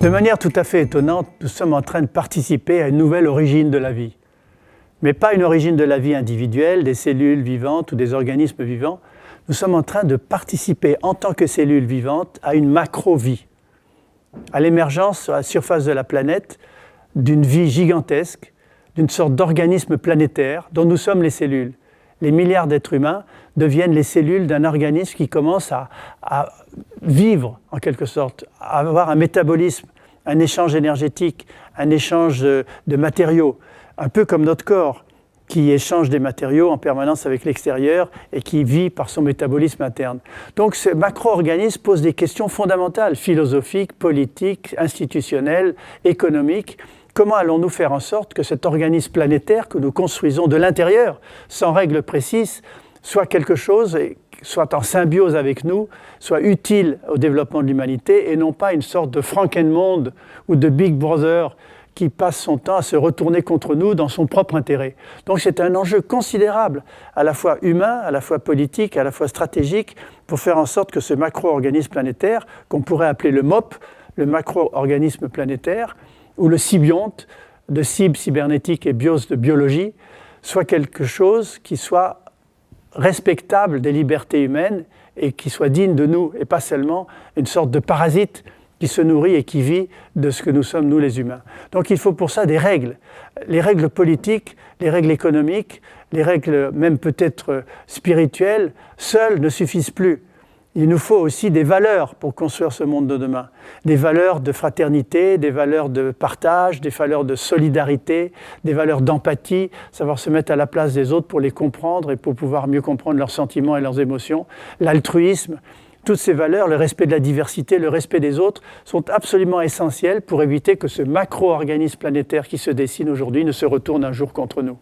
De manière tout à fait étonnante, nous sommes en train de participer à une nouvelle origine de la vie. Mais pas une origine de la vie individuelle, des cellules vivantes ou des organismes vivants. Nous sommes en train de participer en tant que cellules vivantes à une macro-vie, à l'émergence sur la surface de la planète d'une vie gigantesque, d'une sorte d'organisme planétaire dont nous sommes les cellules. Les milliards d'êtres humains deviennent les cellules d'un organisme qui commence à vivre, en quelque sorte, à avoir un métabolisme, un échange énergétique, un échange de matériaux, un peu comme notre corps, qui échange des matériaux en permanence avec l'extérieur et qui vit par son métabolisme interne. Donc ce macro-organisme pose des questions fondamentales, philosophiques, politiques, institutionnelles, économiques. Comment allons-nous faire en sorte que cet organisme planétaire que nous construisons de l'intérieur, sans règles précises, soit quelque chose, soit en symbiose avec nous, soit utile au développement de l'humanité et non pas une sorte de Frankenmonde ou de Big Brother qui passe son temps à se retourner contre nous dans son propre intérêt. Donc c'est un enjeu considérable, à la fois humain, à la fois politique, à la fois stratégique, pour faire en sorte que ce macro-organisme planétaire, qu'on pourrait appeler le MOP, le macro-organisme planétaire, ou le sybionte, de cybernétique et bios de biologie, soit quelque chose qui soit respectable des libertés humaines et qui soit digne de nous, et pas seulement une sorte de parasite qui se nourrit et qui vit de ce que nous sommes, nous les humains. Donc il faut pour ça des règles. Les règles politiques, les règles économiques, les règles même peut-être spirituelles, seules ne suffisent plus. Il nous faut aussi des valeurs pour construire ce monde de demain. Des valeurs de fraternité, des valeurs de partage, des valeurs de solidarité, des valeurs d'empathie, savoir se mettre à la place des autres pour les comprendre et pour pouvoir mieux comprendre leurs sentiments et leurs émotions. L'altruisme, toutes ces valeurs, le respect de la diversité, le respect des autres, sont absolument essentielles pour éviter que ce macro-organisme planétaire qui se dessine aujourd'hui ne se retourne un jour contre nous.